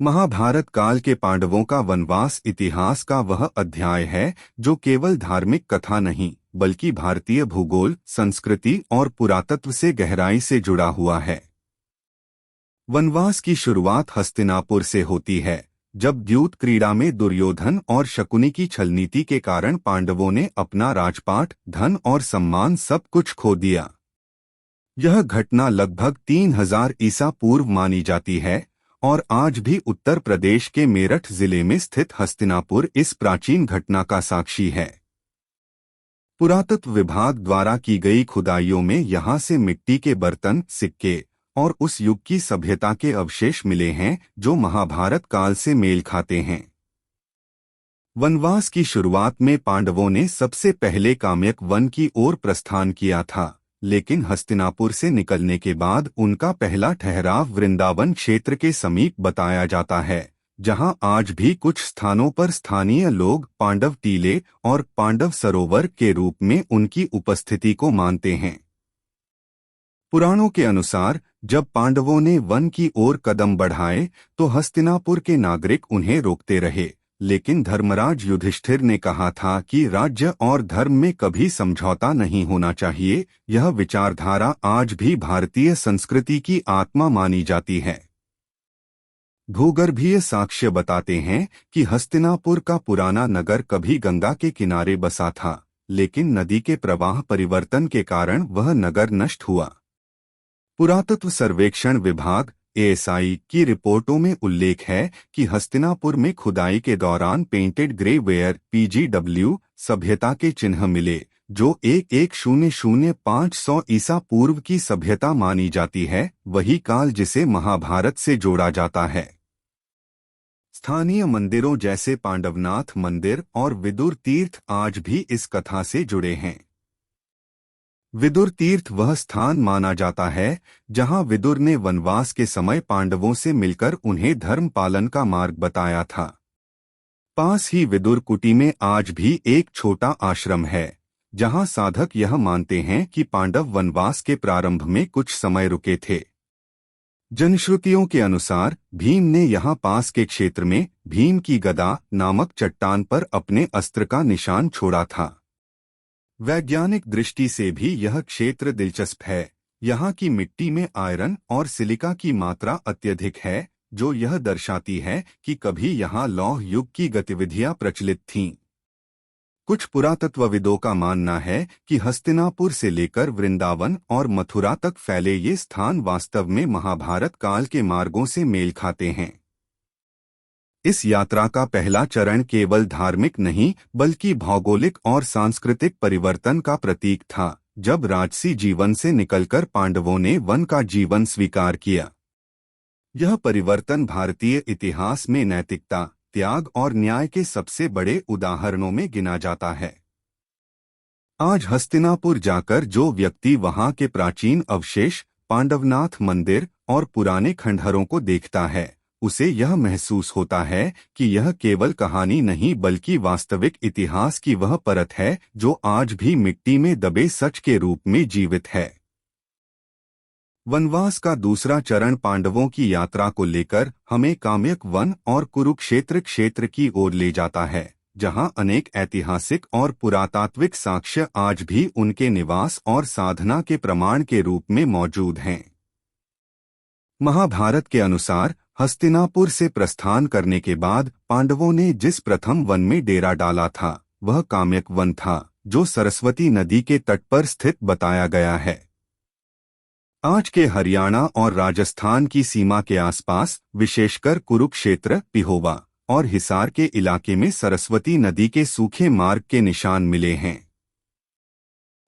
महाभारत काल के पांडवों का वनवास इतिहास का वह अध्याय है जो केवल धार्मिक कथा नहीं बल्कि भारतीय भूगोल, संस्कृति और पुरातत्व से गहराई से जुड़ा हुआ है। वनवास की शुरुआत हस्तिनापुर से होती है, जब द्यूत क्रीड़ा में दुर्योधन और शकुनी की छलनीति के कारण पांडवों ने अपना राजपाट, धन और सम्मान सब कुछ खो दिया। यह घटना लगभग 3000 ईसा पूर्व मानी जाती है और आज भी उत्तर प्रदेश के मेरठ जिले में स्थित हस्तिनापुर इस प्राचीन घटना का साक्षी है। पुरातत्व विभाग द्वारा की गई खुदाइयों में यहां से मिट्टी के बर्तन, सिक्के और उस युग की सभ्यता के अवशेष मिले हैं जो महाभारत काल से मेल खाते हैं। वनवास की शुरुआत में पांडवों ने सबसे पहले काम्यक वन की ओर प्रस्थान किया था, लेकिन हस्तिनापुर से निकलने के बाद उनका पहला ठहराव वृंदावन क्षेत्र के समीप बताया जाता है, जहां आज भी कुछ स्थानों पर स्थानीय लोग पांडव टीले और पांडव सरोवर के रूप में उनकी उपस्थिति को मानते हैं। पुराणों के अनुसार जब पांडवों ने वन की ओर कदम बढ़ाए तो हस्तिनापुर के नागरिक उन्हें रोकते रहे, लेकिन धर्मराज युधिष्ठिर ने कहा था कि राज्य और धर्म में कभी समझौता नहीं होना चाहिए। यह विचारधारा आज भी भारतीय संस्कृति की आत्मा मानी जाती है। भूगर्भीय साक्ष्य बताते हैं कि हस्तिनापुर का पुराना नगर कभी गंगा के किनारे बसा था, लेकिन नदी के प्रवाह परिवर्तन के कारण वह नगर नष्ट हुआ। पुरातत्व सर्वेक्षण विभाग एएसआई की रिपोर्टों में उल्लेख है कि हस्तिनापुर में खुदाई के दौरान पेंटेड ग्रे वेयर पीजीडब्ल्यू सभ्यता के चिन्ह मिले, जो 1100-500 ईसा पूर्व की सभ्यता मानी जाती है, वही काल जिसे महाभारत से जोड़ा जाता है। स्थानीय मंदिरों जैसे पांडवनाथ मंदिर और विदुर तीर्थ आज भी इस कथा से जुड़े हैं। विदुर तीर्थ वह स्थान माना जाता है जहां विदुर ने वनवास के समय पांडवों से मिलकर उन्हें धर्म पालन का मार्ग बताया था। पास ही विदुर कुटी में आज भी एक छोटा आश्रम है, जहां साधक यह मानते हैं कि पांडव वनवास के प्रारंभ में कुछ समय रुके थे। जनश्रुतियों के अनुसार भीम ने यहां पास के क्षेत्र में भीम की गदा नामक चट्टान पर अपने अस्त्र का निशान छोड़ा था। वैज्ञानिक दृष्टि से भी यह क्षेत्र दिलचस्प है। यहाँ की मिट्टी में आयरन और सिलिका की मात्रा अत्यधिक है, जो यह दर्शाती है कि कभी यहाँ लौह युग की गतिविधियां प्रचलित थीं। कुछ पुरातत्वविदों का मानना है कि हस्तिनापुर से लेकर वृंदावन और मथुरा तक फैले ये स्थान वास्तव में महाभारत काल के मार्गों से मेल खाते हैं। इस यात्रा का पहला चरण केवल धार्मिक नहीं बल्कि भौगोलिक और सांस्कृतिक परिवर्तन का प्रतीक था, जब राजसी जीवन से निकलकर पांडवों ने वन का जीवन स्वीकार किया। यह परिवर्तन भारतीय इतिहास में नैतिकता, त्याग और न्याय के सबसे बड़े उदाहरणों में गिना जाता है। आज हस्तिनापुर जाकर जो व्यक्ति वहां के प्राचीन अवशेष, पांडवनाथ मंदिर और पुराने खंडहरों को देखता है, उसे यह महसूस होता है कि यह केवल कहानी नहीं बल्कि वास्तविक इतिहास की वह परत है जो आज भी मिट्टी में दबे सच के रूप में जीवित है। वनवास का दूसरा चरण पांडवों की यात्रा को लेकर हमें काम्यक वन और कुरुक्षेत्र क्षेत्र की ओर ले जाता है, जहां अनेक ऐतिहासिक और पुरातात्विक साक्ष्य आज भी उनके निवास और साधना के प्रमाण के रूप में मौजूद हैं। महाभारत के अनुसार हस्तिनापुर से प्रस्थान करने के बाद पांडवों ने जिस प्रथम वन में डेरा डाला था वह काम्यक वन था, जो सरस्वती नदी के तट पर स्थित बताया गया है। आज के हरियाणा और राजस्थान की सीमा के आसपास, विशेषकर कुरुक्षेत्र, पिहोवा और हिसार के इलाके में सरस्वती नदी के सूखे मार्ग के निशान मिले हैं।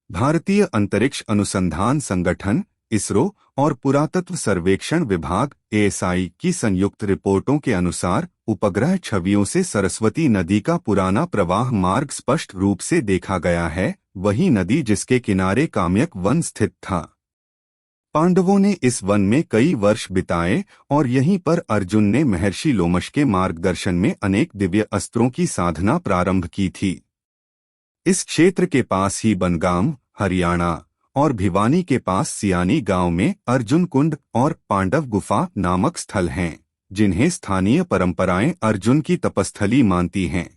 भारतीय अंतरिक्ष अनुसंधान संगठन इसरो और पुरातत्व सर्वेक्षण विभाग एएसआई की संयुक्त रिपोर्टों के अनुसार उपग्रह छवियों से सरस्वती नदी का पुराना प्रवाह मार्ग स्पष्ट रूप से देखा गया है, वही नदी जिसके किनारे काम्यक वन स्थित था। पांडवों ने इस वन में कई वर्ष बिताए और यहीं पर अर्जुन ने महर्षि लोमश के मार्गदर्शन में अनेक दिव्य अस्त्रों की साधना प्रारंभ की थी। इस क्षेत्र के पास ही बनगाम, हरियाणा और भिवानी के पास सियानी गांव में अर्जुन कुंड और पांडव गुफा नामक स्थल हैं, जिन्हें स्थानीय परंपराएं अर्जुन की तपस्थली मानती हैं।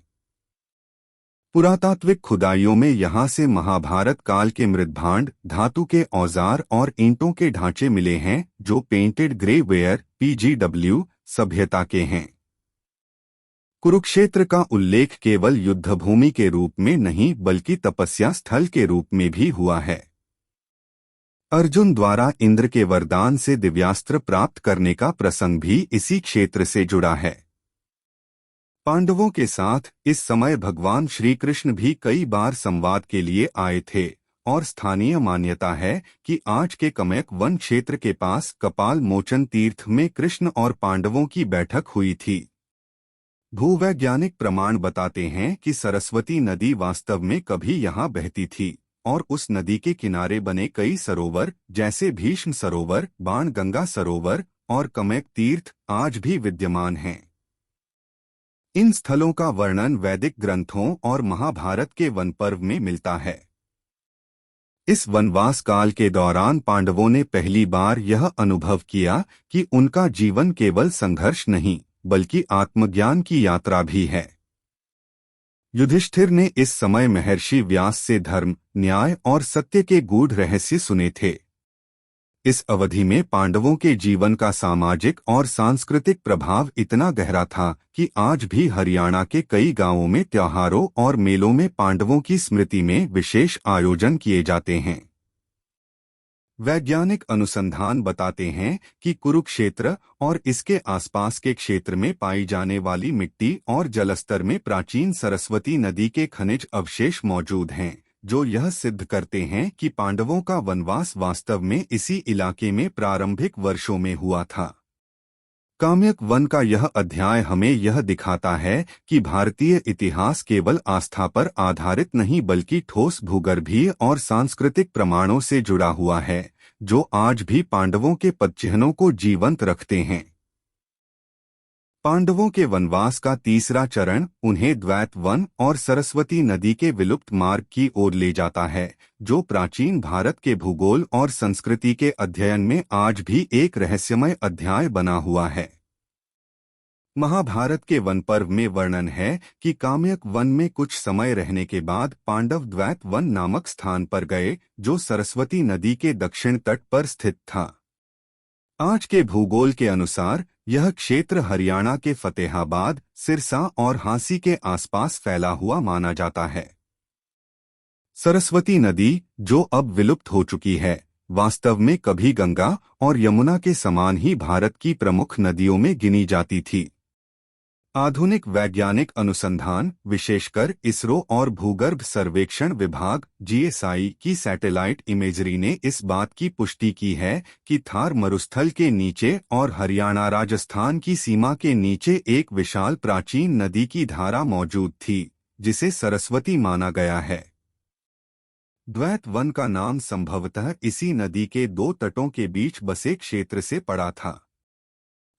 पुरातात्विक खुदाइयों में यहां से महाभारत काल के मृद्भांड, धातु के औजार और ईंटों के ढांचे मिले हैं जो पेंटेड ग्रे वेयर (PGW) सभ्यता के हैं। कुरुक्षेत्र का उल्लेख केवल युद्धभूमि के रूप में नहीं बल्कि तपस्या स्थल के रूप में भी हुआ है। अर्जुन द्वारा इंद्र के वरदान से दिव्यास्त्र प्राप्त करने का प्रसंग भी इसी क्षेत्र से जुड़ा है। पांडवों के साथ इस समय भगवान श्री कृष्ण भी कई बार संवाद के लिए आए थे और स्थानीय मान्यता है कि आज के कमयक वन क्षेत्र के पास कपाल मोचन तीर्थ में कृष्ण और पांडवों की बैठक हुई थी। भूवैज्ञानिक प्रमाण बताते हैं कि सरस्वती नदी वास्तव में कभी यहाँ बहती थी और उस नदी के किनारे बने कई सरोवर जैसे भीष्म सरोवर, बाण गंगा सरोवर और कमयक तीर्थ आज भी विद्यमान हैं। इन स्थलों का वर्णन वैदिक ग्रंथों और महाभारत के वन पर्व में मिलता है। इस वनवास काल के दौरान पांडवों ने पहली बार यह अनुभव किया कि उनका जीवन केवल संघर्ष नहीं बल्कि आत्मज्ञान की यात्रा भी है। युधिष्ठिर ने इस समय महर्षि व्यास से धर्म, न्याय और सत्य के गूढ़ रहस्य सुने थे। इस अवधि में पांडवों के जीवन का सामाजिक और सांस्कृतिक प्रभाव इतना गहरा था कि आज भी हरियाणा के कई गांवों में त्योहारों और मेलों में पांडवों की स्मृति में विशेष आयोजन किए जाते हैं। वैज्ञानिक अनुसंधान बताते हैं कि कुरुक्षेत्र और इसके आसपास के क्षेत्र में पाई जाने वाली मिट्टी और जलस्तर में प्राचीन सरस्वती नदी के खनिज अवशेष मौजूद हैं, जो यह सिद्ध करते हैं कि पांडवों का वनवास वास्तव में इसी इलाके में प्रारंभिक वर्षों में हुआ था। काम्यक वन का यह अध्याय हमें यह दिखाता है कि भारतीय इतिहास केवल आस्था पर आधारित नहीं बल्कि ठोस भूगर्भीय और सांस्कृतिक प्रमाणों से जुड़ा हुआ है, जो आज भी पांडवों के पदचिह्नों को जीवंत रखते हैं। पांडवों के वनवास का तीसरा चरण उन्हें द्वैत वन और सरस्वती नदी के विलुप्त मार्ग की ओर ले जाता है, जो प्राचीन भारत के भूगोल और संस्कृति के अध्ययन में आज भी एक रहस्यमय अध्याय बना हुआ है। महाभारत के वन पर्व में वर्णन है कि काम्यक वन में कुछ समय रहने के बाद पांडव द्वैत वन नामक स्थान पर गए, जो सरस्वती नदी के दक्षिण तट पर स्थित था। आज के भूगोल के अनुसार यह क्षेत्र हरियाणा के फतेहाबाद, सिरसा और हांसी के आसपास फैला हुआ माना जाता है। सरस्वती नदी, जो अब विलुप्त हो चुकी है, वास्तव में कभी गंगा और यमुना के समान ही भारत की प्रमुख नदियों में गिनी जाती थी। आधुनिक वैज्ञानिक अनुसंधान, विशेषकर इसरो और भूगर्भ सर्वेक्षण विभाग (GSI) की सैटेलाइट इमेजरी ने इस बात की पुष्टि की है कि थार मरुस्थल के नीचे और हरियाणा राजस्थान की सीमा के नीचे एक विशाल प्राचीन नदी की धारा मौजूद थी, जिसे सरस्वती माना गया है। द्वैत वन का नाम संभवतः इसी नदी के दो तटों के बीच बसे क्षेत्र से पड़ा था।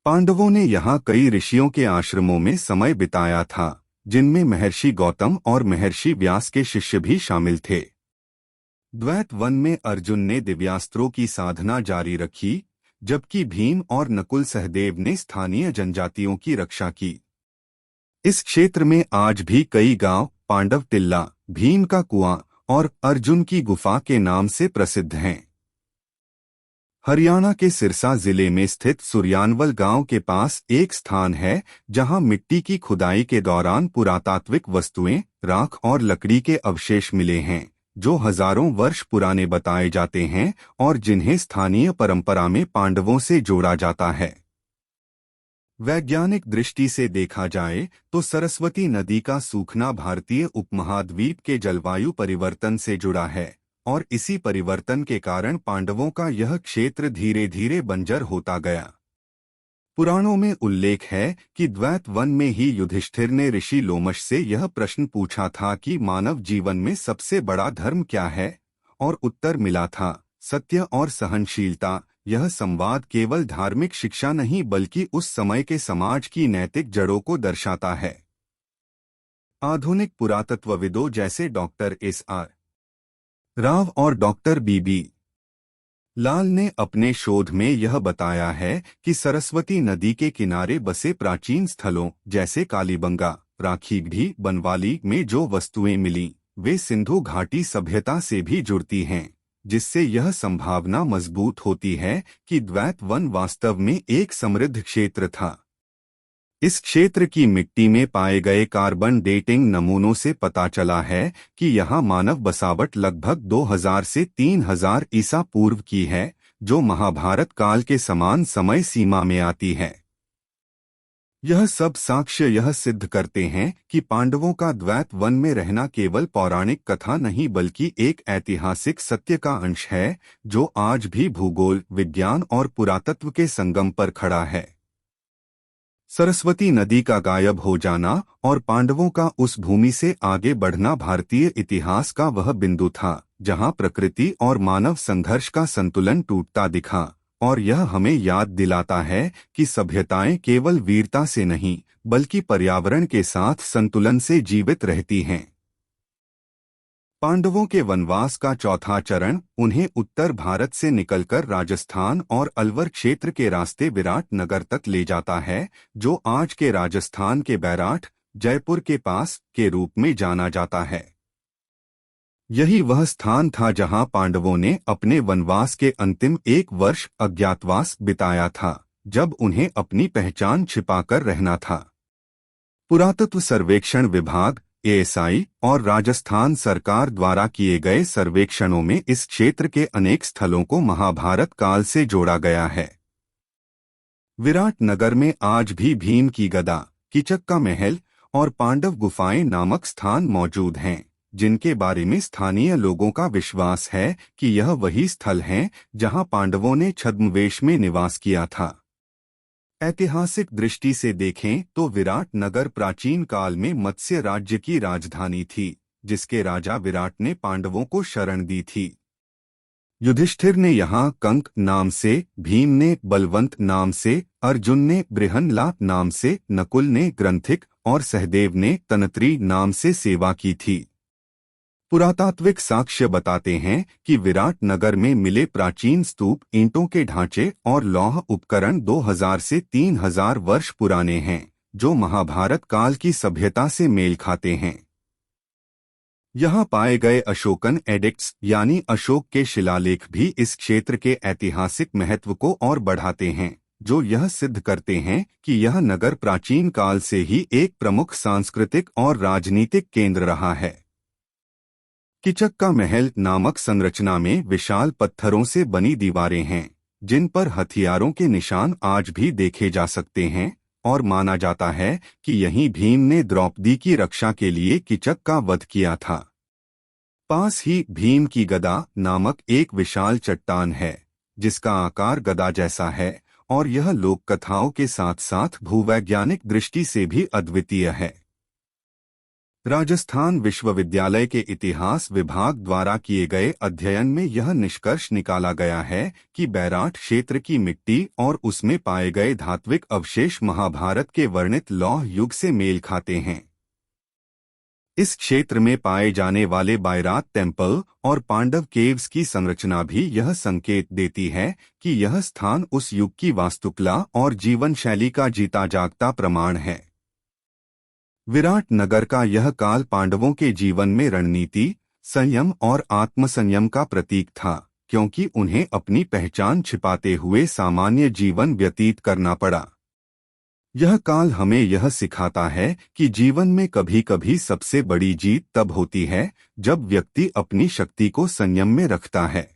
पांडवों ने यहाँ कई ऋषियों के आश्रमों में समय बिताया था, जिनमें महर्षि गौतम और महर्षि व्यास के शिष्य भी शामिल थे। द्वैत वन में अर्जुन ने दिव्यास्त्रों की साधना जारी रखी, जबकि भीम और नकुल सहदेव ने स्थानीय जनजातियों की रक्षा की। इस क्षेत्र में आज भी कई गांव पांडव टिल्ला, भीम का कुआं और अर्जुन की गुफा के नाम से प्रसिद्ध हैं। हरियाणा के सिरसा जिले में स्थित सुरयानवल गांव के पास एक स्थान है जहां मिट्टी की खुदाई के दौरान पुरातात्विक वस्तुएं, राख और लकड़ी के अवशेष मिले हैं, जो हजारों वर्ष पुराने बताए जाते हैं और जिन्हें स्थानीय परंपरा में पांडवों से जोड़ा जाता है। वैज्ञानिक दृष्टि से देखा जाए तो सरस्वती नदी का सूखना भारतीय उपमहाद्वीप के जलवायु परिवर्तन से जुड़ा है और इसी परिवर्तन के कारण पांडवों का यह क्षेत्र धीरे धीरे बंजर होता गया। पुराणों में उल्लेख है कि द्वैत वन में ही युधिष्ठिर ने ऋषि लोमश से यह प्रश्न पूछा था कि मानव जीवन में सबसे बड़ा धर्म क्या है, और उत्तर मिला था सत्य और सहनशीलता। यह संवाद केवल धार्मिक शिक्षा नहीं बल्कि उस समय के समाज की नैतिक जड़ों को दर्शाता है। आधुनिक पुरातत्वविदों जैसे डॉक्टर एस आर राव और डॉक्टर बी बी लाल ने अपने शोध में यह बताया है कि सरस्वती नदी के किनारे बसे प्राचीन स्थलों जैसे कालीबंगा, राखीगढ़ी, बनवाली में जो वस्तुएं मिली वे सिंधु घाटी सभ्यता से भी जुड़ती हैं, जिससे यह संभावना मजबूत होती है कि द्वैत वन वास्तव में एक समृद्ध क्षेत्र था। इस क्षेत्र की मिट्टी में पाए गए कार्बन डेटिंग नमूनों से पता चला है कि यहाँ मानव बसावट लगभग 2000 से 3000 ईसा पूर्व की है, जो महाभारत काल के समान समय सीमा में आती है। यह सब साक्ष्य यह सिद्ध करते हैं कि पांडवों का द्वैत वन में रहना केवल पौराणिक कथा नहीं बल्कि एक ऐतिहासिक सत्य का अंश है, जो आज भी भूगोल, विज्ञान और पुरातत्व के संगम पर खड़ा है। सरस्वती नदी का गायब हो जाना और पांडवों का उस भूमि से आगे बढ़ना भारतीय इतिहास का वह बिंदु था जहां प्रकृति और मानव संघर्ष का संतुलन टूटता दिखा, और यह हमें याद दिलाता है कि सभ्यताएं केवल वीरता से नहीं बल्कि पर्यावरण के साथ संतुलन से जीवित रहती हैं। पांडवों के वनवास का चौथा चरण उन्हें उत्तर भारत से निकलकर राजस्थान और अलवर क्षेत्र के रास्ते विराट नगर तक ले जाता है, जो आज के राजस्थान के बैराठ, जयपुर के पास के रूप में जाना जाता है। यही वह स्थान था जहां पांडवों ने अपने वनवास के अंतिम 1 वर्ष अज्ञातवास बिताया था, जब उन्हें अपनी पहचान छिपाकर रहना था। पुरातत्व सर्वेक्षण विभाग एएसआई और राजस्थान सरकार द्वारा किए गए सर्वेक्षणों में इस क्षेत्र के अनेक स्थलों को महाभारत काल से जोड़ा गया है। विराट नगर में आज भी भीम की गदा, कीचक का महल और पांडव गुफाएं नामक स्थान मौजूद हैं, जिनके बारे में स्थानीय लोगों का विश्वास है कि यह वही स्थल हैं जहां पांडवों ने छद्मवेश में निवास किया था। ऐतिहासिक दृष्टि से देखें तो विराट नगर प्राचीन काल में मत्स्य राज्य की राजधानी थी, जिसके राजा विराट ने पांडवों को शरण दी थी। युधिष्ठिर ने यहाँ कंक नाम से, भीम ने बलवंत नाम से, अर्जुन ने बृहनलाप नाम से, नकुल ने ग्रंथिक और सहदेव ने तनत्री नाम से सेवा की थी। पुरातात्विक साक्ष्य बताते हैं कि विराट नगर में मिले प्राचीन स्तूप, ईंटों के ढांचे और लौह उपकरण 2000 से 3000 वर्ष पुराने हैं, जो महाभारत काल की सभ्यता से मेल खाते हैं। यहाँ पाए गए अशोकन एडिक्ट्स यानी अशोक के शिलालेख भी इस क्षेत्र के ऐतिहासिक महत्व को और बढ़ाते हैं, जो यह सिद्ध करते हैं कि यह नगर प्राचीन काल से ही एक प्रमुख सांस्कृतिक और राजनीतिक केंद्र रहा है। कीचक का महल नामक संरचना में विशाल पत्थरों से बनी दीवारें हैं, जिन पर हथियारों के निशान आज भी देखे जा सकते हैं, और माना जाता है कि यहीं भीम ने द्रौपदी की रक्षा के लिए कीचक का वध किया था। पास ही भीम की गदा नामक एक विशाल चट्टान है, जिसका आकार गदा जैसा है, और यह लोक कथाओं के साथ साथ भूवैज्ञानिक दृष्टि से भी अद्वितीय है। राजस्थान विश्वविद्यालय के इतिहास विभाग द्वारा किए गए अध्ययन में यह निष्कर्ष निकाला गया है कि बैराठ क्षेत्र की मिट्टी और उसमें पाए गए धात्विक अवशेष महाभारत के वर्णित लौह युग से मेल खाते हैं। इस क्षेत्र में पाए जाने वाले बायरात टेम्पल और पांडव केव्स की संरचना भी यह संकेत देती है कि यह स्थान उस युग की वास्तुकला और जीवन शैली का जीता जागता प्रमाण है। विराट नगर का यह काल पांडवों के जीवन में रणनीति, संयम और आत्मसंयम का प्रतीक था, क्योंकि उन्हें अपनी पहचान छिपाते हुए सामान्य जीवन व्यतीत करना पड़ा। यह काल हमें यह सिखाता है कि जीवन में कभी कभी सबसे बड़ी जीत तब होती है जब व्यक्ति अपनी शक्ति को संयम में रखता है।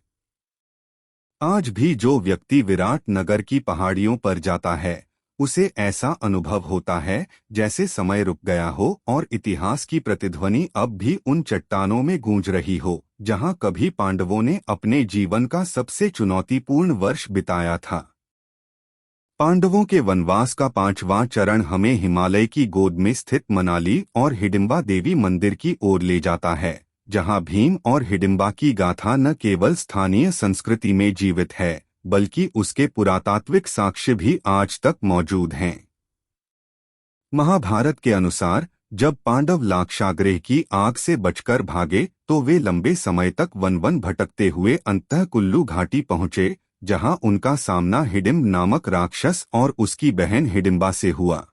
आज भी जो व्यक्ति विराट नगर की पहाड़ियों पर जाता है, उसे ऐसा अनुभव होता है जैसे समय रुक गया हो और इतिहास की प्रतिध्वनि अब भी उन चट्टानों में गूंज रही हो, जहां कभी पांडवों ने अपने जीवन का सबसे चुनौतीपूर्ण वर्ष बिताया था। पांडवों के वनवास का 5वां चरण हमें हिमालय की गोद में स्थित मनाली और हिडिंबा देवी मंदिर की ओर ले जाता है, जहां भीम और हिडिंबा की गाथा न केवल स्थानीय संस्कृति में जीवित है, बल्कि उसके पुरातात्विक साक्ष्य भी आज तक मौजूद हैं। महाभारत के अनुसार जब पांडव लाक्षागृह की आग से बचकर भागे तो वे लंबे समय तक वन वन भटकते हुए अंततः कुल्लू घाटी पहुंचे, जहां उनका सामना हिडिंब नामक राक्षस और उसकी बहन हिडिंबा से हुआ।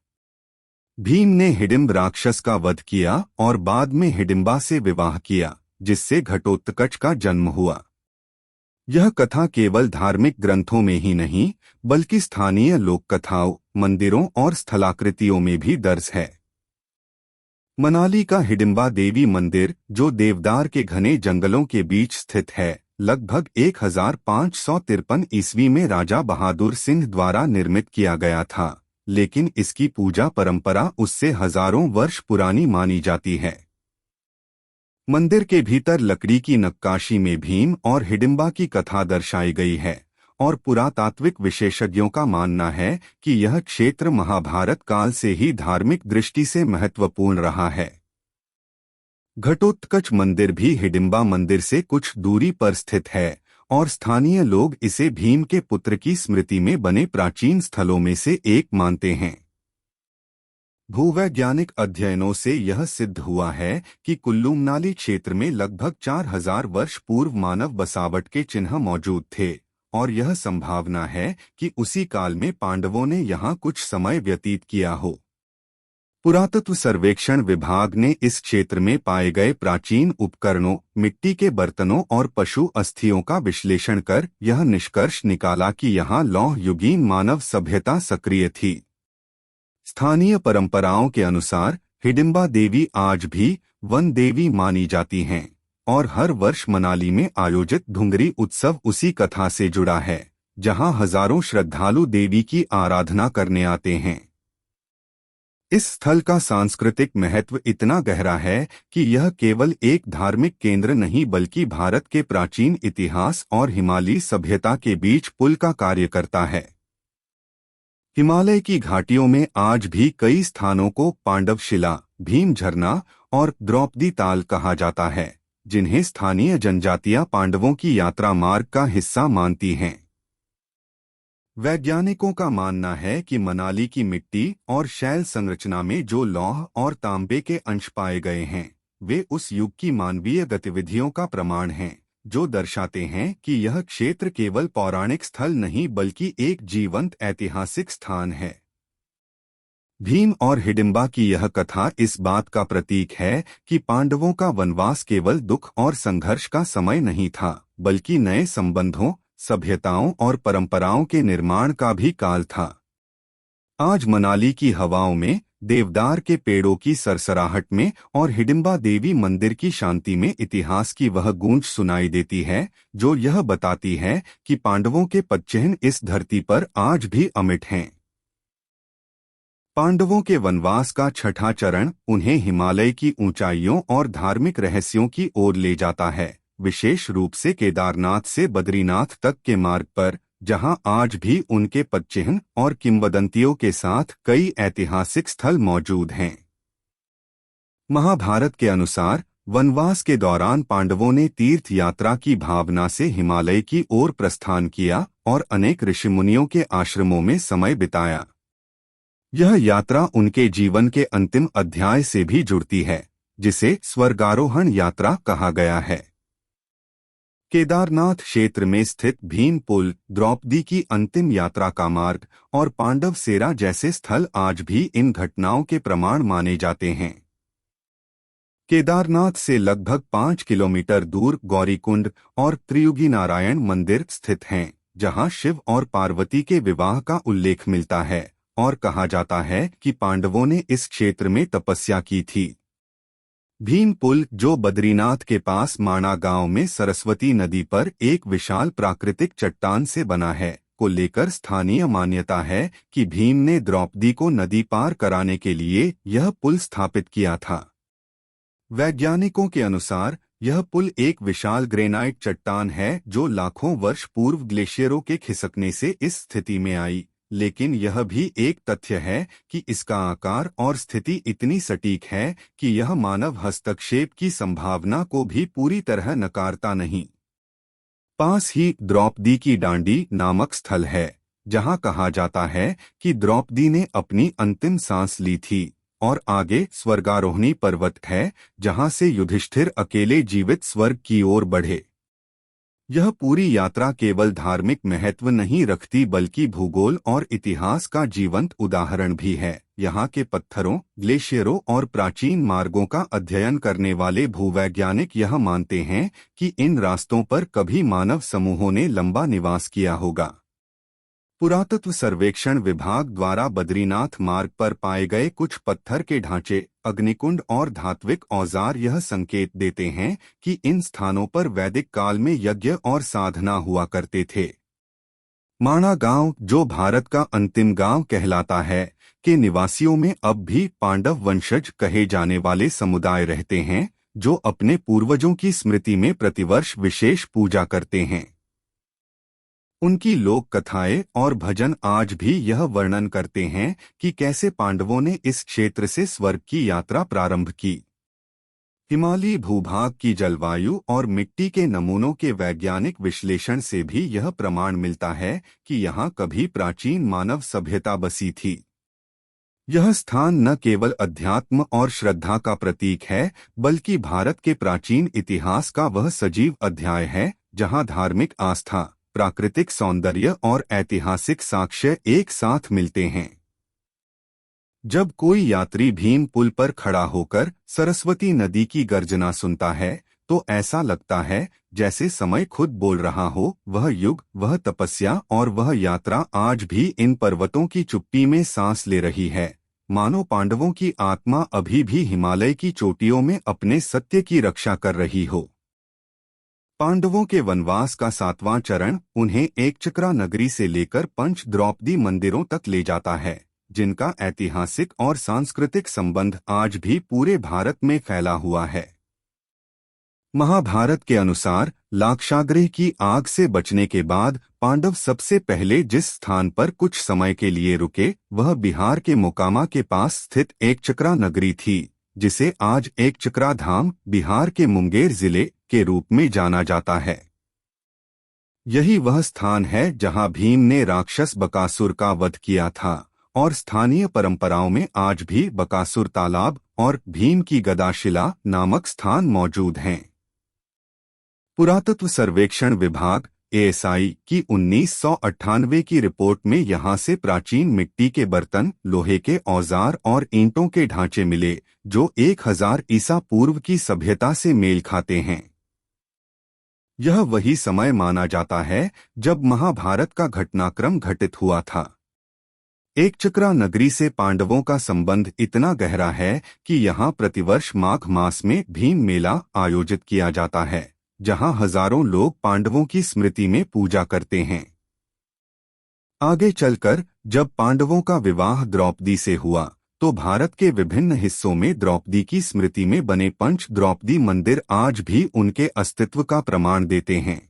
भीम ने हिडिंब राक्षस का वध किया और बाद में हिडिंबा से विवाह किया, जिससे घटोत्कच का जन्म हुआ। यह कथा केवल धार्मिक ग्रंथों में ही नहीं, बल्कि स्थानीय लोक कथाओं, मंदिरों और स्थलाकृतियों में भी दर्ज है। मनाली का हिडिंबा देवी मंदिर, जो देवदार के घने जंगलों के बीच स्थित है, लगभग 1553 ईस्वी में राजा बहादुर सिंह द्वारा निर्मित किया गया था, लेकिन इसकी पूजा परंपरा उससे हजारों वर्ष पुरानी मानी जाती है। मंदिर के भीतर लकड़ी की नक्काशी में भीम और हिडिंबा की कथा दर्शाई गई है, और पुरातात्विक विशेषज्ञों का मानना है कि यह क्षेत्र महाभारत काल से ही धार्मिक दृष्टि से महत्वपूर्ण रहा है। घटोत्कच मंदिर भी हिडिंबा मंदिर से कुछ दूरी पर स्थित है, और स्थानीय लोग इसे भीम के पुत्र की स्मृति में बने प्राचीन स्थलों में से एक मानते हैं। भूवैज्ञानिक अध्ययनों से यह सिद्ध हुआ है कि कुल्लू मनाली क्षेत्र में लगभग 4000 वर्ष पूर्व मानव बसावट के चिन्ह मौजूद थे, और यह संभावना है कि उसी काल में पांडवों ने यहाँ कुछ समय व्यतीत किया हो। पुरातत्व सर्वेक्षण विभाग ने इस क्षेत्र में पाए गए प्राचीन उपकरणों, मिट्टी के बर्तनों और पशु अस्थियों का विश्लेषण कर यह निष्कर्ष निकाला कि यहाँ लौह युगीन मानव सभ्यता सक्रिय थी। स्थानीय परंपराओं के अनुसार हिडिंबा देवी आज भी वन देवी मानी जाती हैं, और हर वर्ष मनाली में आयोजित धुंगरी उत्सव उसी कथा से जुड़ा है, जहां हजारों श्रद्धालु देवी की आराधना करने आते हैं। इस स्थल का सांस्कृतिक महत्व इतना गहरा है कि यह केवल एक धार्मिक केंद्र नहीं बल्कि भारत के प्राचीन इतिहास और हिमालयी सभ्यता के बीच पुल का कार्य करता है। हिमालय की घाटियों में आज भी कई स्थानों को पांडवशिला, भीम झरना और द्रौपदी ताल कहा जाता है, जिन्हें स्थानीय जनजातियां पांडवों की यात्रा मार्ग का हिस्सा मानती हैं। वैज्ञानिकों का मानना है कि मनाली की मिट्टी और शैल संरचना में जो लौह और तांबे के अंश पाए गए हैं, वे उस युग की मानवीय गतिविधियों का प्रमाण हैं, जो दर्शाते हैं कि यह क्षेत्र केवल पौराणिक स्थल नहीं बल्कि एक जीवंत ऐतिहासिक स्थान है। भीम और हिडिंबा की यह कथा इस बात का प्रतीक है कि पांडवों का वनवास केवल दुख और संघर्ष का समय नहीं था, बल्कि नए संबंधों, सभ्यताओं और परंपराओं के निर्माण का भी काल था। आज मनाली की हवाओं में, देवदार के पेड़ों की सरसराहट में और हिडिंबा देवी मंदिर की शांति में इतिहास की वह गूंज सुनाई देती है, जो यह बताती है कि पांडवों के पदचिह्न इस धरती पर आज भी अमिट हैं। पांडवों के वनवास का छठा चरण उन्हें हिमालय की ऊंचाइयों और धार्मिक रहस्यों की ओर ले जाता है, विशेष रूप से केदारनाथ से बद्रीनाथ तक के मार्ग पर, जहां आज भी उनके पदचिह्न और किंवदंतियों के साथ कई ऐतिहासिक स्थल मौजूद हैं। महाभारत के अनुसार वनवास के दौरान पांडवों ने तीर्थ यात्रा की भावना से हिमालय की ओर प्रस्थान किया और अनेक ऋषिमुनियों के आश्रमों में समय बिताया। यह यात्रा उनके जीवन के अंतिम अध्याय से भी जुड़ती है, जिसे स्वर्गारोहण यात्रा कहा गया है। केदारनाथ क्षेत्र में स्थित भीम पुल, द्रौपदी की अंतिम यात्रा का मार्ग और पांडव सेरा जैसे स्थल आज भी इन घटनाओं के प्रमाण माने जाते हैं। केदारनाथ से लगभग 5 किलोमीटर दूर गौरीकुंड और त्रियुगी नारायण मंदिर स्थित हैं, जहां शिव और पार्वती के विवाह का उल्लेख मिलता है और कहा जाता है कि पांडवों ने इस क्षेत्र में तपस्या की थी। भीम पुल, जो बद्रीनाथ के पास माणा गांव में सरस्वती नदी पर एक विशाल प्राकृतिक चट्टान से बना है, को लेकर स्थानीय मान्यता है कि भीम ने द्रौपदी को नदी पार कराने के लिए यह पुल स्थापित किया था। वैज्ञानिकों के अनुसार यह पुल एक विशाल ग्रेनाइट चट्टान है जो लाखों वर्ष पूर्व ग्लेशियरों के खिसकने से इस स्थिति में आई, लेकिन यह भी एक तथ्य है कि इसका आकार और स्थिति इतनी सटीक है कि यह मानव हस्तक्षेप की संभावना को भी पूरी तरह नकारता नहीं। पास ही द्रौपदी की डांडी नामक स्थल है, जहां कहा जाता है कि द्रौपदी ने अपनी अंतिम सांस ली थी, और आगे स्वर्गारोहणी पर्वत है, जहां से युधिष्ठिर अकेले जीवित स्वर्ग की ओर बढ़े। यह पूरी यात्रा केवल धार्मिक महत्व नहीं रखती बल्कि भूगोल और इतिहास का जीवंत उदाहरण भी है। यहाँ के पत्थरों, ग्लेशियरों और प्राचीन मार्गों का अध्ययन करने वाले भूवैज्ञानिक यह मानते हैं कि इन रास्तों पर कभी मानव समूहों ने लंबा निवास किया होगा। पुरातत्व सर्वेक्षण विभाग द्वारा बद्रीनाथ मार्ग पर पाए गए कुछ पत्थर के ढांचे, अग्निकुंड और धात्विक औजार यह संकेत देते हैं कि इन स्थानों पर वैदिक काल में यज्ञ और साधना हुआ करते थे। माणा गांव, जो भारत का अंतिम गांव कहलाता है, के निवासियों में अब भी पांडव वंशज कहे जाने वाले समुदाय रहते हैं, जो अपने पूर्वजों की स्मृति में प्रतिवर्ष विशेष पूजा करते हैं। उनकी लोक कथाएं और भजन आज भी यह वर्णन करते हैं कि कैसे पांडवों ने इस क्षेत्र से स्वर्ग की यात्रा प्रारंभ की। हिमालयी भूभाग की जलवायु और मिट्टी के नमूनों के वैज्ञानिक विश्लेषण से भी यह प्रमाण मिलता है कि यहाँ कभी प्राचीन मानव सभ्यता बसी थी। यह स्थान न केवल अध्यात्म और श्रद्धा का प्रतीक है, बल्कि भारत के प्राचीन इतिहास का वह सजीव अध्याय है, जहाँ धार्मिक आस्था, प्राकृतिक सौंदर्य और ऐतिहासिक साक्ष्य एक साथ मिलते हैं। जब कोई यात्री भीम पुल पर खड़ा होकर सरस्वती नदी की गर्जना सुनता है, तो ऐसा लगता है जैसे समय खुद बोल रहा हो। वह युग, वह तपस्या और वह यात्रा आज भी इन पर्वतों की चुप्पी में सांस ले रही है, मानो पांडवों की आत्मा अभी भी हिमालय की चोटियों में अपने सत्य की रक्षा कर रही हो। पांडवों के वनवास का 7वां चरण उन्हें एकचक्रा नगरी से लेकर पंच द्रौपदी मंदिरों तक ले जाता है, जिनका ऐतिहासिक और सांस्कृतिक संबंध आज भी पूरे भारत में फैला हुआ है। महाभारत के अनुसार लाक्षागृह की आग से बचने के बाद पांडव सबसे पहले जिस स्थान पर कुछ समय के लिए रुके, वह बिहार के मोकामा के पास स्थित एकचक्रा नगरी थी, जिसे आज एकचक्रा धाम, बिहार के मुंगेर जिले के रूप में जाना जाता है। यही वह स्थान है जहां भीम ने राक्षस बकासुर का वध किया था, और स्थानीय परंपराओं में आज भी बकासुर तालाब और भीम की गदाशिला नामक स्थान मौजूद हैं। पुरातत्व सर्वेक्षण विभाग एएसआई की 1998 की रिपोर्ट में यहां से प्राचीन मिट्टी के बर्तन, लोहे के औजार और ईंटों के ढांचे मिले, जो 1000 ईसा पूर्व की सभ्यता से मेल खाते हैं। यह वही समय माना जाता है जब महाभारत का घटनाक्रम घटित हुआ था। एकचक्रा नगरी से पांडवों का संबंध इतना गहरा है कि यहाँ प्रतिवर्ष माघ मास में भीम मेला आयोजित किया जाता है, जहाँ हजारों लोग पांडवों की स्मृति में पूजा करते हैं। आगे चलकर जब पांडवों का विवाह द्रौपदी से हुआ, तो भारत के विभिन्न हिस्सों में द्रौपदी की स्मृति में बने पंच द्रौपदी मंदिर आज भी उनके अस्तित्व का प्रमाण देते हैं।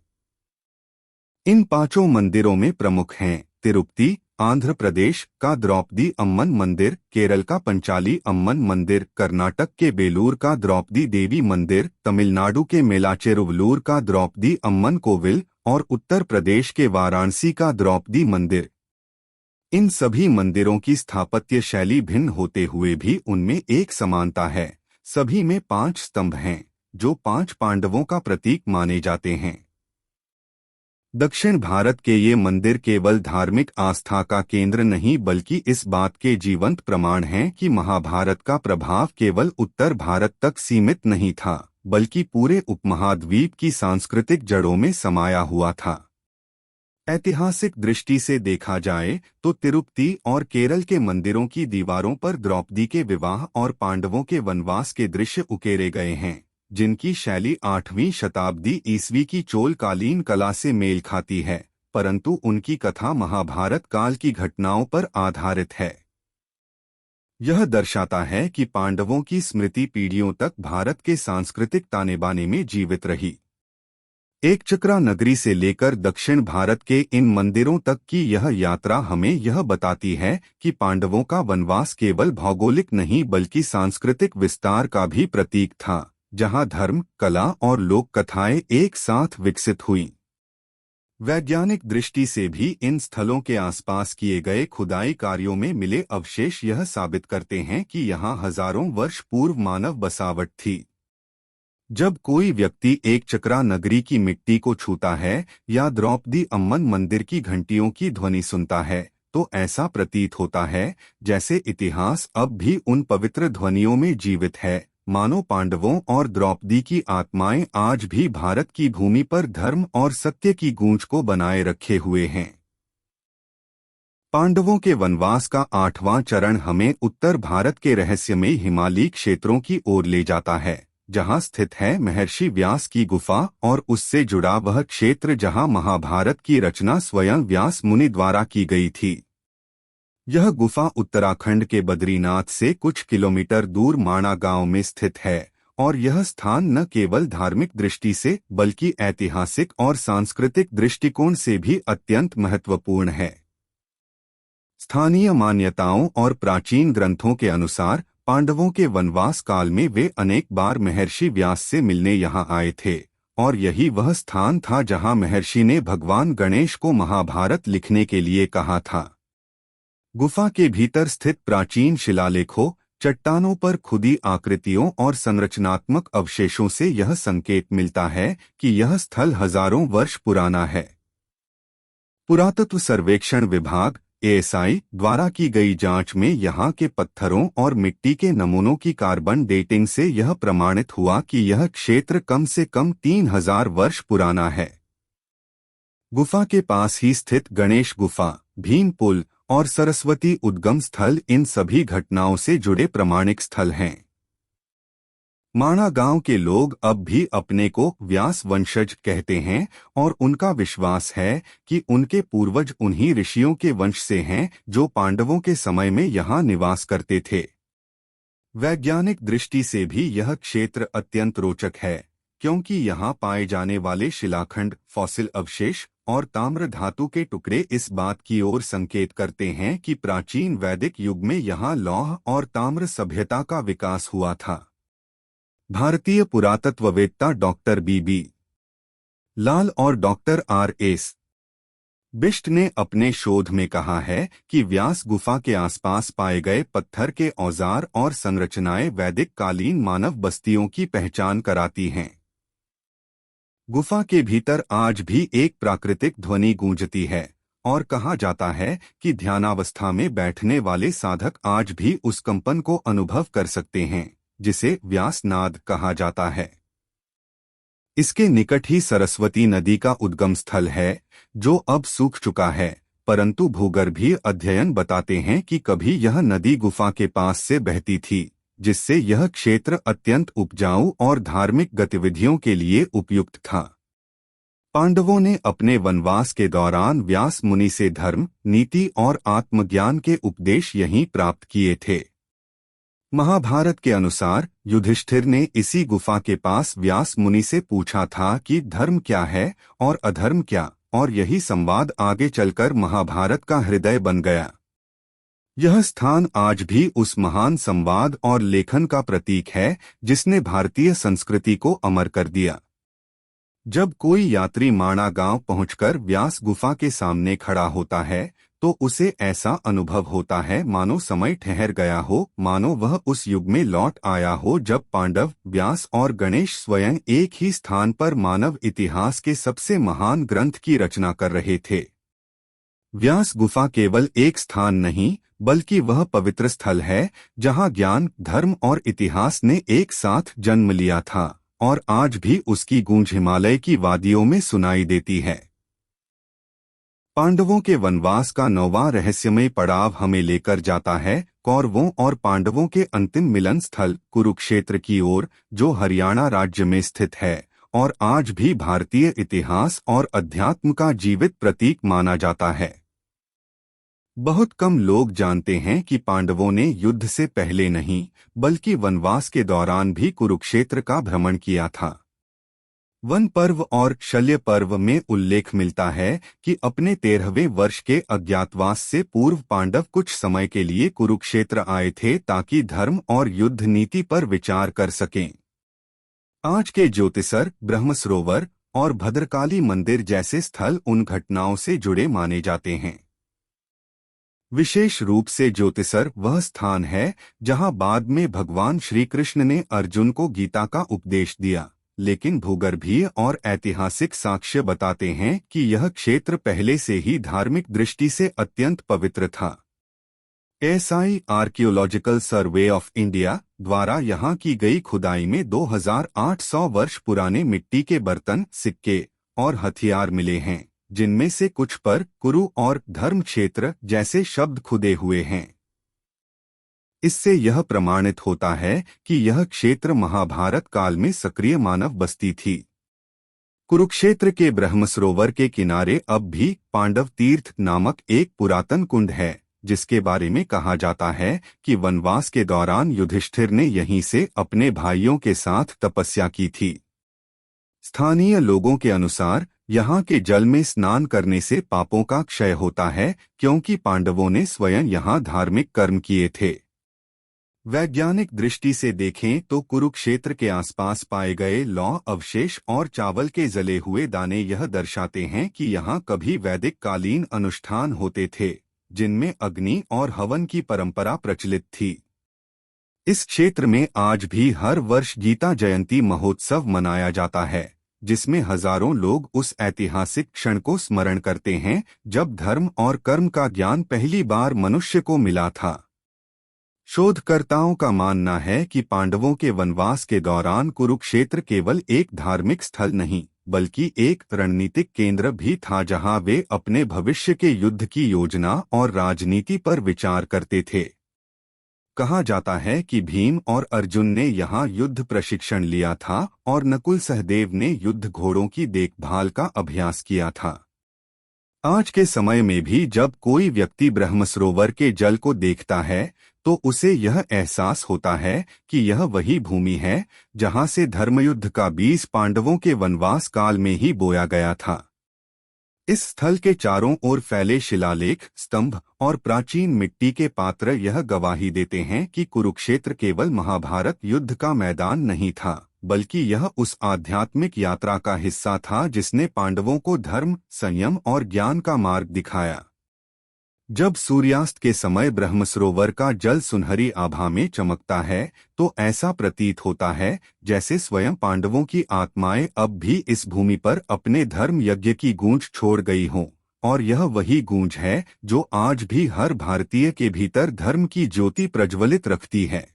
इन 5 मंदिरों में प्रमुख हैं तिरुपति आंध्र प्रदेश का द्रौपदी अम्मन मंदिर, केरल का पंचाली अम्मन मंदिर, कर्नाटक के बेलूर का द्रौपदी देवी मंदिर, तमिलनाडु के मेलाचेरुवलूर का द्रौपदी अम्मन कोविल और उत्तर प्रदेश के वाराणसी का द्रौपदी मंदिर। इन सभी मंदिरों की स्थापत्य शैली भिन्न होते हुए भी उनमें एक समानता है। सभी में 5 स्तंभ हैं, जो 5 पांडवों का प्रतीक माने जाते हैं। दक्षिण भारत के ये मंदिर केवल धार्मिक आस्था का केंद्र नहीं, बल्कि इस बात के जीवंत प्रमाण हैं कि महाभारत का प्रभाव केवल उत्तर भारत तक सीमित नहीं था, बल्कि पूरे उपमहाद्वीप की सांस्कृतिक जड़ों में समाया हुआ था। ऐतिहासिक दृष्टि से देखा जाए तो तिरुपति और केरल के मंदिरों की दीवारों पर द्रौपदी के विवाह और पांडवों के वनवास के दृश्य उकेरे गए हैं, जिनकी शैली 8वीं शताब्दी ईस्वी की चोलकालीन कला से मेल खाती है, परंतु उनकी कथा महाभारत काल की घटनाओं पर आधारित है। यह दर्शाता है कि पांडवों की स्मृति पीढ़ियों तक भारत के सांस्कृतिक ताने बाने में जीवित रही। एकचक्रा नगरी से लेकर दक्षिण भारत के इन मंदिरों तक की यह यात्रा हमें यह बताती है कि पांडवों का वनवास केवल भौगोलिक नहीं बल्कि सांस्कृतिक विस्तार का भी प्रतीक था, जहां धर्म, कला और लोक कथाएं एक साथ विकसित हुईं। वैज्ञानिक दृष्टि से भी इन स्थलों के आसपास किए गए खुदाई कार्यों में मिले अवशेष यह साबित करते हैं कि यहाँ हजारों वर्ष पूर्व मानव बसावट थी। जब कोई व्यक्ति एक चक्रा नगरी की मिट्टी को छूता है या द्रौपदी अम्मन मंदिर की घंटियों की ध्वनि सुनता है, तो ऐसा प्रतीत होता है जैसे इतिहास अब भी उन पवित्र ध्वनियों में जीवित है, मानो पांडवों और द्रौपदी की आत्माएं आज भी भारत की भूमि पर धर्म और सत्य की गूंज को बनाए रखे हुए हैं। पांडवों के वनवास का 8वां चरण हमें उत्तर भारत के रहस्यमयी हिमालयी क्षेत्रों की ओर ले जाता है, जहां स्थित है महर्षि व्यास की गुफा और उससे जुड़ा वह क्षेत्र जहां महाभारत की रचना स्वयं व्यास मुनि द्वारा की गई थी। यह गुफा उत्तराखंड के बद्रीनाथ से कुछ किलोमीटर दूर माणा गांव में स्थित है और यह स्थान न केवल धार्मिक दृष्टि से बल्कि ऐतिहासिक और सांस्कृतिक दृष्टिकोण से भी अत्यंत महत्वपूर्ण है। स्थानीय मान्यताओं और प्राचीन ग्रंथों के अनुसार पांडवों के वनवास काल में वे अनेक बार महर्षि व्यास से मिलने यहाँ आए थे और यही वह स्थान था जहाँ महर्षि ने भगवान गणेश को महाभारत लिखने के लिए कहा था। गुफा के भीतर स्थित प्राचीन शिलालेखों, चट्टानों पर खुदी आकृतियों और संरचनात्मक अवशेषों से यह संकेत मिलता है कि यह स्थल हजारों वर्ष पुराना है। पुरातत्व सर्वेक्षण विभाग एएसआई द्वारा की गई जांच में यहां के पत्थरों और मिट्टी के नमूनों की कार्बन डेटिंग से यह प्रमाणित हुआ कि यह क्षेत्र कम से कम 3000 वर्ष पुराना है। गुफा के पास ही स्थित गणेश गुफा, भीम पुल और सरस्वती उद्गम स्थल इन सभी घटनाओं से जुड़े प्रमाणिक स्थल हैं। माणा गांव के लोग अब भी अपने को व्यास वंशज कहते हैं और उनका विश्वास है कि उनके पूर्वज उन्हीं ऋषियों के वंश से हैं जो पांडवों के समय में यहाँ निवास करते थे। वैज्ञानिक दृष्टि से भी यह क्षेत्र अत्यंत रोचक है, क्योंकि यहाँ पाए जाने वाले शिलाखंड, फॉसिल अवशेष और ताम्र धातु के टुकड़े इस बात की ओर संकेत करते हैं कि प्राचीन वैदिक युग में यहाँ लौह और ताम्र सभ्यता का विकास हुआ था। भारतीय पुरातत्ववेत्ता डॉक्टर बी लाल और डॉक्टर आर.एस. बिष्ट ने अपने शोध में कहा है कि व्यास गुफा के आसपास पाए गए पत्थर के औजार और संरचनाएं वैदिक कालीन मानव बस्तियों की पहचान कराती हैं। गुफा के भीतर आज भी एक प्राकृतिक ध्वनि गूंजती है और कहा जाता है कि ध्यानावस्था में बैठने वाले साधक आज भी उस कंपन को अनुभव कर सकते हैं, जिसे व्यासनाद कहा जाता है। इसके निकट ही सरस्वती नदी का उद्गम स्थल है, जो अब सूख चुका है, परंतु भूगर्भीय अध्ययन बताते हैं कि कभी यह नदी गुफा के पास से बहती थी, जिससे यह क्षेत्र अत्यंत उपजाऊ और धार्मिक गतिविधियों के लिए उपयुक्त था। पांडवों ने अपने वनवास के दौरान व्यास मुनि से धर्म, नीति और आत्मज्ञान के उपदेश यहीं प्राप्त किए थे। महाभारत के अनुसार युधिष्ठिर ने इसी गुफा के पास व्यास मुनि से पूछा था कि धर्म क्या है और अधर्म क्या, और यही संवाद आगे चलकर महाभारत का हृदय बन गया। यह स्थान आज भी उस महान संवाद और लेखन का प्रतीक है जिसने भारतीय संस्कृति को अमर कर दिया। जब कोई यात्री माणा गांव पहुंचकर व्यास गुफा के सामने खड़ा होता है, तो उसे ऐसा अनुभव होता है मानो समय ठहर गया हो, मानो वह उस युग में लौट आया हो जब पांडव, व्यास और गणेश स्वयं एक ही स्थान पर मानव इतिहास के सबसे महान ग्रंथ की रचना कर रहे थे। व्यास गुफा केवल एक स्थान नहीं, बल्कि वह पवित्र स्थल है जहां ज्ञान, धर्म और इतिहास ने एक साथ जन्म लिया था, और आज भी उसकी गूंज हिमालय की वादियों में सुनाई देती है। पांडवों के वनवास का 9वां रहस्यमय पड़ाव हमें लेकर जाता है कौरवों और पांडवों के अंतिम मिलन स्थल कुरुक्षेत्र की ओर, जो हरियाणा राज्य में स्थित है और आज भी भारतीय इतिहास और अध्यात्म का जीवित प्रतीक माना जाता है। बहुत कम लोग जानते हैं कि पांडवों ने युद्ध से पहले नहीं, बल्कि वनवास के दौरान भी कुरुक्षेत्र का भ्रमण किया था। वन पर्व और शल्य पर्व में उल्लेख मिलता है कि अपने 13वें वर्ष के अज्ञातवास से पूर्व पांडव कुछ समय के लिए कुरुक्षेत्र आए थे ताकि धर्म और युद्ध नीति पर विचार कर सकें। आज के ज्योतिसर, ब्रह्मसरोवर और भद्रकाली मंदिर जैसे स्थल उन घटनाओं से जुड़े माने जाते हैं। विशेष रूप से ज्योतिसर वह स्थान है जहां बाद में भगवान श्री कृष्ण ने अर्जुन को गीता का उपदेश दिया, लेकिन भूगर्भीय और ऐतिहासिक साक्ष्य बताते हैं कि यह क्षेत्र पहले से ही धार्मिक दृष्टि से अत्यंत पवित्र था। ASI archaeological survey of India द्वारा यहां की गई खुदाई में 2800 वर्ष पुराने मिट्टी के बर्तन, सिक्के और हथियार मिले हैं, जिनमें से कुछ पर कुरु और धर्म क्षेत्र जैसे शब्द खुदे हुए हैं। इससे यह प्रमाणित होता है कि यह क्षेत्र महाभारत काल में सक्रिय मानव बस्ती थी। कुरुक्षेत्र के ब्रह्मसरोवर के किनारे अब भी पांडव तीर्थ नामक एक पुरातन कुंड है, जिसके बारे में कहा जाता है कि वनवास के दौरान युधिष्ठिर ने यहीं से अपने भाइयों के साथ तपस्या की थी। स्थानीय लोगों के अनुसार यहाँ के जल में स्नान करने से पापों का क्षय होता है, क्योंकि पांडवों ने स्वयं यहाँ धार्मिक कर्म किए थे। वैज्ञानिक दृष्टि से देखें तो कुरुक्षेत्र के आसपास पाए गए लौह अवशेष और चावल के जले हुए दाने यह दर्शाते हैं कि यहाँ कभी वैदिक कालीन अनुष्ठान होते थे, जिनमें अग्नि और हवन की परंपरा प्रचलित थी। इस क्षेत्र में आज भी हर वर्ष गीता जयंती महोत्सव मनाया जाता है, जिसमें हजारों लोग उस ऐतिहासिक क्षण को स्मरण करते हैं जब धर्म और कर्म का ज्ञान पहली बार मनुष्य को मिला था। शोधकर्ताओं का मानना है कि पांडवों के वनवास के दौरान कुरुक्षेत्र केवल एक धार्मिक स्थल नहीं, बल्कि एक रणनीतिक केंद्र भी था जहां वे अपने भविष्य के युद्ध की योजना और राजनीति पर विचार करते थे। कहा जाता है कि भीम और अर्जुन ने यहाँ युद्ध प्रशिक्षण लिया था और नकुल सहदेव ने युद्ध घोड़ों की देखभाल का अभ्यास किया था। आज के समय में भी जब कोई व्यक्ति ब्रह्मसरोवर के जल को देखता है तो उसे यह एहसास होता है कि यह वही भूमि है जहां से धर्मयुद्ध का बीज पांडवों के वनवास काल में ही बोया गया था। इस स्थल के चारों ओर फैले शिलालेख, स्तंभ और प्राचीन मिट्टी के पात्र यह गवाही देते हैं कि कुरुक्षेत्र केवल महाभारत युद्ध का मैदान नहीं था, बल्कि यह उस आध्यात्मिक यात्रा का हिस्सा था जिसने पांडवों को धर्म, संयम और ज्ञान का मार्ग दिखाया। जब सूर्यास्त के समय ब्रह्मसरोवर का जल सुनहरी आभा में चमकता है तो ऐसा प्रतीत होता है जैसे स्वयं पांडवों की आत्माएं अब भी इस भूमि पर अपने धर्म यज्ञ की गूंज छोड़ गई हों, और यह वही गूंज है जो आज भी हर भारतीय के भीतर धर्म की ज्योति प्रज्वलित रखती है।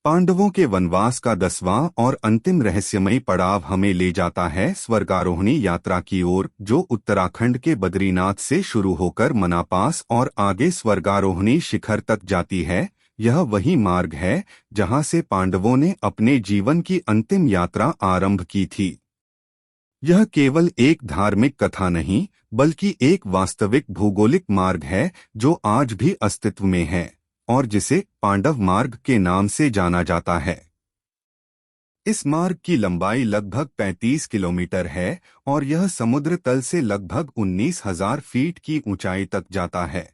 पांडवों के वनवास का 10वां और अंतिम रहस्यमयी पड़ाव हमें ले जाता है स्वर्गारोहणी यात्रा की ओर, जो उत्तराखंड के बद्रीनाथ से शुरू होकर मनापास और आगे स्वर्गारोहणी शिखर तक जाती है। यह वही मार्ग है जहां से पांडवों ने अपने जीवन की अंतिम यात्रा आरंभ की थी। यह केवल एक धार्मिक कथा नहीं, बल्कि एक वास्तविक भौगोलिक मार्ग है जो आज भी अस्तित्व में है और जिसे पांडव मार्ग के नाम से जाना जाता है। इस मार्ग की लंबाई लगभग 35 किलोमीटर है और यह समुद्र तल से लगभग 19,000 फीट की ऊंचाई तक जाता है।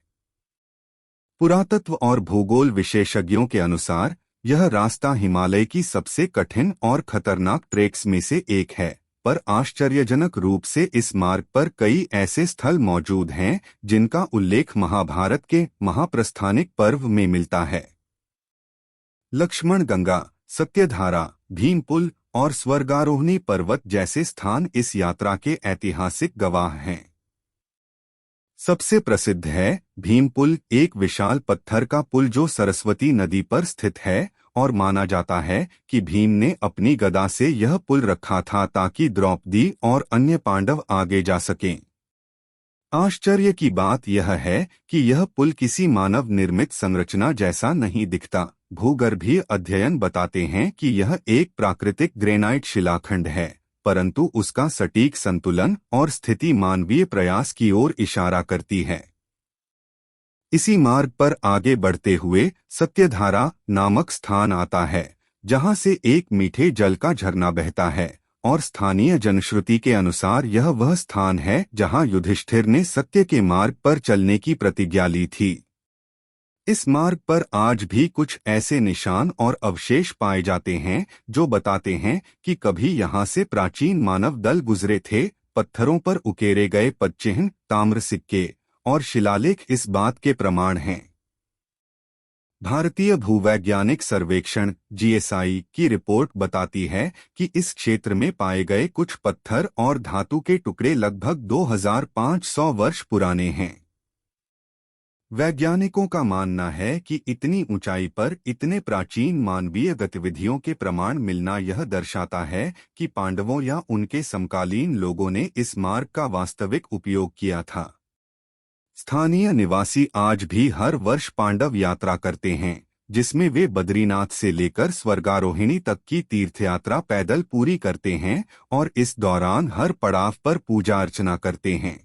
पुरातत्व और भूगोल विशेषज्ञों के अनुसार यह रास्ता हिमालय की सबसे कठिन और खतरनाक ट्रेक्स में से एक है, पर आश्चर्यजनक रूप से इस मार्ग पर कई ऐसे स्थल मौजूद हैं जिनका उल्लेख महाभारत के महाप्रस्थानिक पर्व में मिलता है। लक्ष्मण गंगा, सत्यधारा, भीमपुल और स्वर्गारोहणी पर्वत जैसे स्थान इस यात्रा के ऐतिहासिक गवाह हैं। सबसे प्रसिद्ध है भीमपुल, एक विशाल पत्थर का पुल जो सरस्वती नदी पर स्थित है, और माना जाता है कि भीम ने अपनी गदा से यह पुल रखा था ताकि द्रौपदी और अन्य पांडव आगे जा सकें। आश्चर्य की बात यह है कि यह पुल किसी मानव निर्मित संरचना जैसा नहीं दिखता। भूगर्भीय अध्ययन बताते हैं कि यह एक प्राकृतिक ग्रेनाइट शिलाखंड है, परंतु उसका सटीक संतुलन और स्थिति मानवीय प्रयास की ओर इशारा करती है। इसी मार्ग पर आगे बढ़ते हुए सत्यधारा नामक स्थान आता है, जहां से एक मीठे जल का झरना बहता है, और स्थानीय जनश्रुति के अनुसार यह वह स्थान है जहां युधिष्ठिर ने सत्य के मार्ग पर चलने की प्रतिज्ञा ली थी। इस मार्ग पर आज भी कुछ ऐसे निशान और अवशेष पाए जाते हैं जो बताते हैं कि कभी यहाँ से प्राचीन मानव दल गुजरे थे। पत्थरों पर उकेरे गए पदचिह्न, ताम्र सिक्के और शिलालेख इस बात के प्रमाण हैं। भारतीय भूवैज्ञानिक सर्वेक्षण (जीएसआई) की रिपोर्ट बताती है कि इस क्षेत्र में पाए गए कुछ पत्थर और धातु के टुकड़े लगभग 2500 वर्ष पुराने हैं। वैज्ञानिकों का मानना है कि इतनी ऊंचाई पर इतने प्राचीन मानवीय गतिविधियों के प्रमाण मिलना यह दर्शाता है कि पांडवों या उनके समकालीन लोगों ने इस मार्ग का वास्तविक उपयोग किया था। स्थानीय निवासी आज भी हर वर्ष पांडव यात्रा करते हैं, जिसमें वे बद्रीनाथ से लेकर स्वर्गारोहिणी तक की तीर्थयात्रा पैदल पूरी करते हैं और इस दौरान हर पड़ाव पर पूजा अर्चना करते हैं।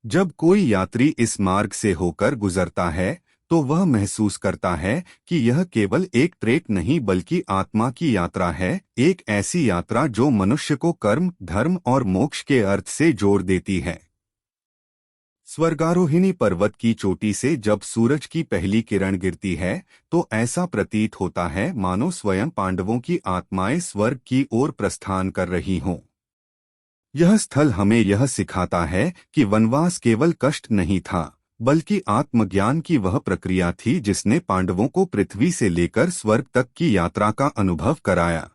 जब कोई यात्री इस मार्ग से होकर गुजरता है तो वह महसूस करता है कि यह केवल एक ट्रेक नहीं बल्कि आत्मा की यात्रा है, एक ऐसी यात्रा जो मनुष्य को कर्म, धर्म और मोक्ष के अर्थ से जोड़ देती है। स्वर्गारोहिणी पर्वत की चोटी से जब सूरज की पहली किरण गिरती है तो ऐसा प्रतीत होता है मानो स्वयं पांडवों की आत्माएं स्वर्ग की ओर प्रस्थान कर रही हों। यह स्थल हमें यह सिखाता है कि वनवास केवल कष्ट नहीं था, बल्कि आत्मज्ञान की वह प्रक्रिया थी जिसने पांडवों को पृथ्वी से लेकर स्वर्ग तक की यात्रा का अनुभव कराया।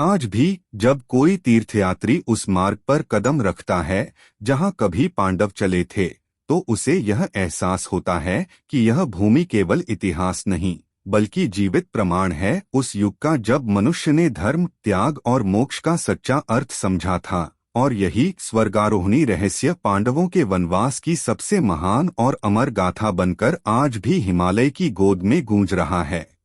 आज भी जब कोई तीर्थयात्री उस मार्ग पर कदम रखता है जहां कभी पांडव चले थे, तो उसे यह एहसास होता है कि यह भूमि केवल इतिहास नहीं बल्कि जीवित प्रमाण है उस युग का जब मनुष्य ने धर्म, त्याग और मोक्ष का सच्चा अर्थ समझा था। और यही स्वर्गारोहणी रहस्य पांडवों के वनवास की सबसे महान और अमर गाथा बनकर आज भी हिमालय की गोद में गूंज रहा है।